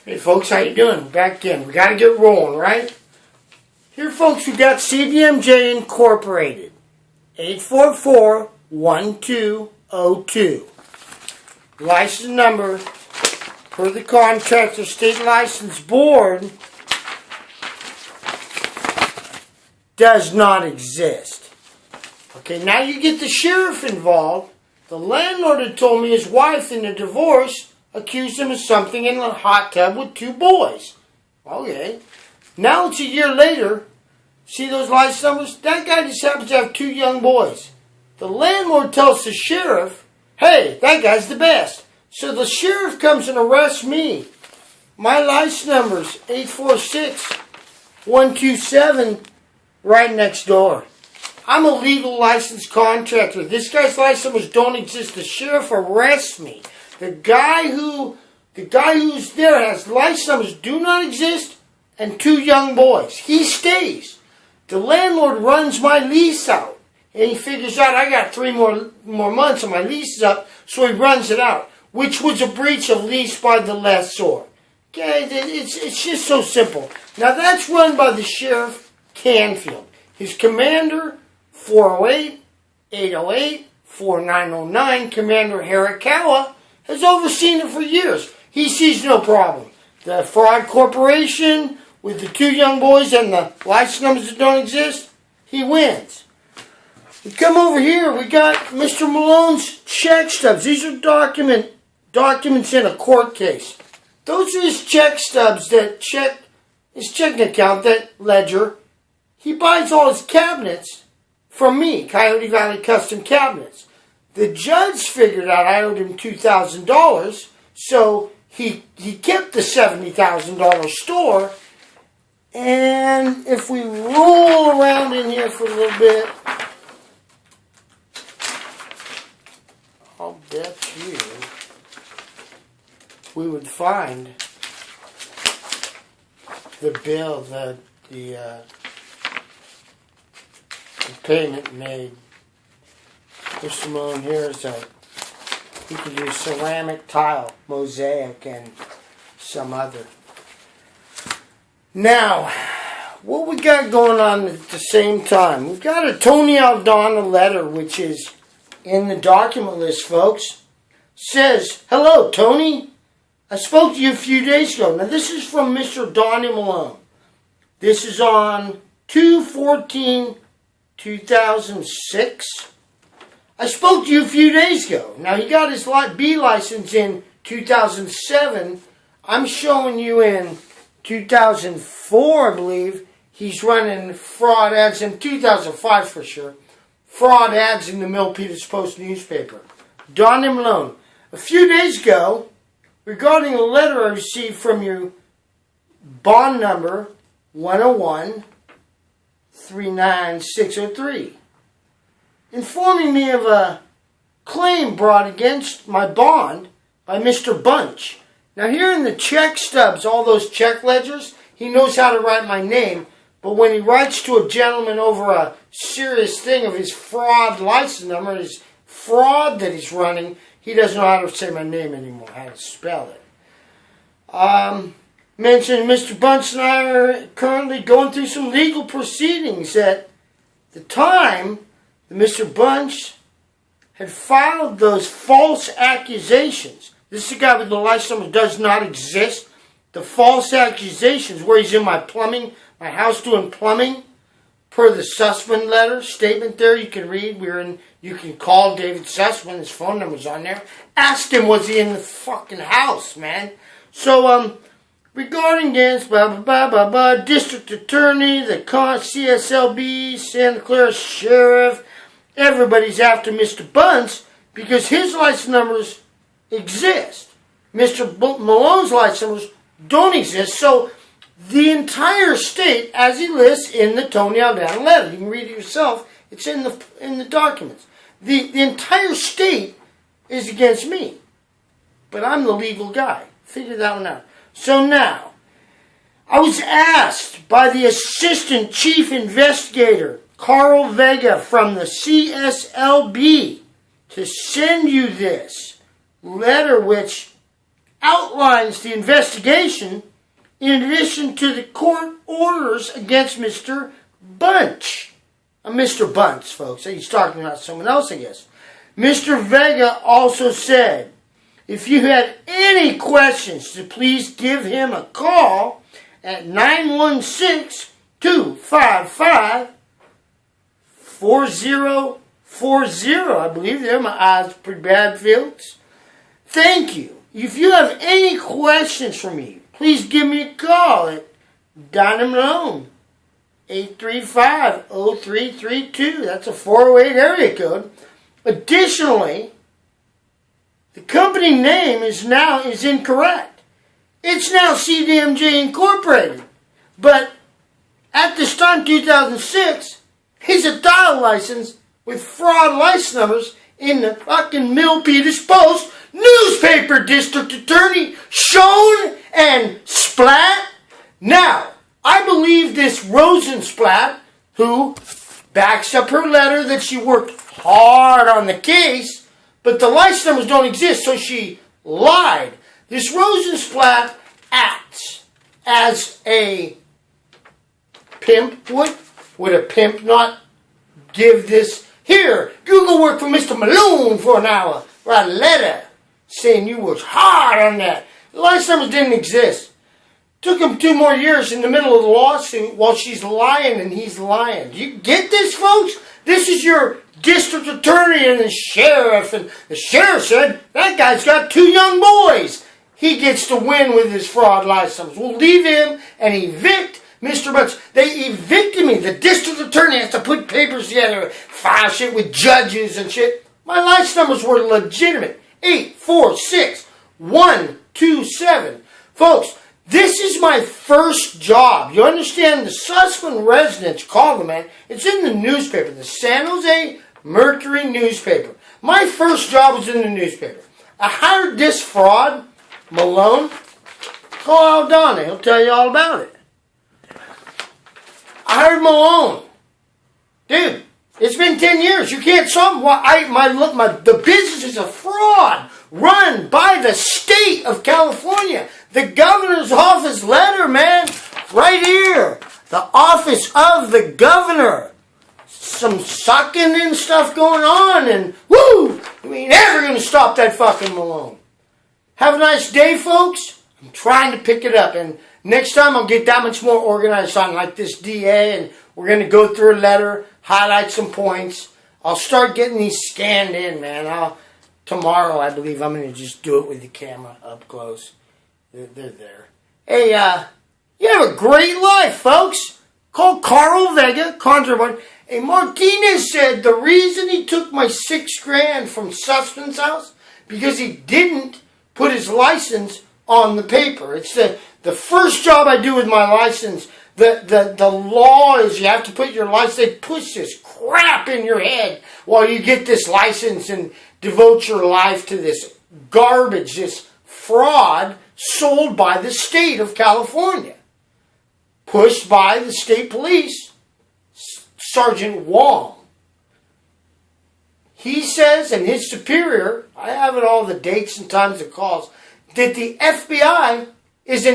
Hey folks, how you doing? Back again. We got to get rolling, right? Here folks, we got CDMJ Incorporated. 844-1202. License number per the Contractor State License Board does not exist. Okay, now you get the sheriff involved. The landlord had told me his wife in a divorce accused him of something in a hot tub with two boys. Okay. Now it's a year later. See those license numbers? That guy just happens to have two young boys. The landlord tells the sheriff, hey, that guy's the best. So the sheriff comes and arrests me. My license number's 846-127 right next door. I'm a legal licensed contractor. This guy's license numbers don't exist. The sheriff arrests me. The guy who's there has license numbers do not exist and two young boys. He stays. The landlord runs my lease out. And he figures out I got 3 more months and my lease is up, so he runs it out, which was a breach of lease by the lessor. Okay, it's just so simple. Now that's run by the sheriff Canfield. His commander, 408-808-4909, Commander Harikawa, has overseen it for years. He sees no problem. The fraud corporation with the two young boys and the license numbers that don't exist, he wins. We come over here, we got Mr. Malone's check stubs. These are documents in a court case. Those are his check stubs that check his checking account, that ledger. He buys all his cabinets from me, Coyote Valley Custom Cabinets. The judge figured out I owed him $2,000, so he kept the $70,000 store. And if we roll around in here for a little bit, I'll bet you we would find the bill, the payment made. Mr. Malone here is he could use ceramic tile, mosaic, and some other. Now, what we got going on at the same time? We've got a Tony Aldana letter, which is in the document list, folks. Says, hello, Tony. I spoke to you a few days ago. Now, this is from Mr. Donnie Malone. This is on 2/14/2006. I spoke to you a few days ago. Now, he got his B license in 2007. I'm showing you in 2004, I believe. He's running fraud ads in 2005 for sure. Fraud ads in the Milpitas Post newspaper. Donnie Malone. A few days ago, regarding a letter I received from you, bond number 101-39603. Informing me of a claim brought against my bond by Mr. Bunch. Now here in the check stubs, all those check ledgers, he knows how to write my name, but when he writes to a gentleman over a serious thing of his fraud license number, his fraud that he's running, he doesn't know how to say my name anymore, how to spell it. Mentioned Mr. Bunch and I are currently going through some legal proceedings. At the time, Mr. Bunch had filed those false accusations. This is a guy with the license number does not exist. The false accusations where he's in my house doing plumbing, per the Sussman letter, statement there you can read. You can call David Sussman, his phone number's on there. Asked him, was he in the fucking house, man? So, regarding this, District Attorney, the cslb, Santa Clara Sheriff, everybody's after Mr. Bunce because his license numbers exist. Mr. Malone's license numbers don't exist. So the entire state, as he lists in the Tony Aldana letter, you can read it yourself. It's in the documents. The entire state is against me, but I'm the legal guy. Figure that one out. So now, I was asked by the Assistant Chief Investigator, Carl Vega from the cslb, to send you this letter, which outlines the investigation in addition to the court orders against Mr. Bunch. Mr. Bunce, folks. He's talking about someone else, I guess. Mr. Vega also said, if you had any questions, to please give him a call at 916-255-4040. I believe there. My eyes are pretty bad, folks. Thank you. If you have any questions for me, please give me a call at Dynam Loan, 835-0332. That's a 408 area code. Additionally, the company name is incorrect. It's now CDMJ Incorporated. But at this time, 2006, he's a title license with fraud license numbers in the fucking Milpitas Post newspaper. District Attorney Schoen and Splat. Now, I believe this Rosensplat, who backs up her letter that she worked hard on the case, but the license numbers don't exist, so she lied. This Rosensplat acts as a pimp would. Would a pimp not give this? Here, Google worked for Mr. Malone for an hour. Write a letter saying you worked hard on that. The license numbers didn't exist. Took him 2 more years in the middle of the lawsuit while she's lying and he's lying. Do you get this, folks? This is your district attorney and the sheriff. And the sheriff said, that guy's got 2 young boys. He gets to win with his fraud license. We'll leave him and evict Mr. Bunch. They evicted me. The district attorney has to put papers together, file shit with judges and shit. My license numbers were legitimate. 846127. Folks, this is my first job. You understand? The Sussman residents called the man. It's in the newspaper, the San Jose Mercury newspaper. My first job was in the newspaper. I hired this fraud, Malone. Call Aldana. He'll tell you all about it. I hired Malone. Dude, it's been 10 years. You can't solve the business is a fraud run by the state of California. The governor's office letter, man. Right here. The office of the governor. Some sucking and stuff going on. And woo! We ain't ever going to stop that fucking Malone. Have a nice day, folks. I'm trying to pick it up. And next time I'll get that much more organized on like this DA. And we're going to go through a letter. Highlight some points. I'll start getting these scanned in, man. Tomorrow, I believe, I'm going to just do it with the camera up close. They're there. Hey, you have a great life, folks. Call Carl Vega, Contraband. Hey, Martinez said the reason he took my $6,000 from Sussman's house because he didn't put his license on the paper. It's the first job I do with my license. The law is you have to put your license. They push this crap in your head while you get this license and devote your life to this garbage, this fraud sold by the state of California. Pushed by the state police, Sergeant Wong. He says, and his superior, I have it all the dates and times of calls, that the FBI is in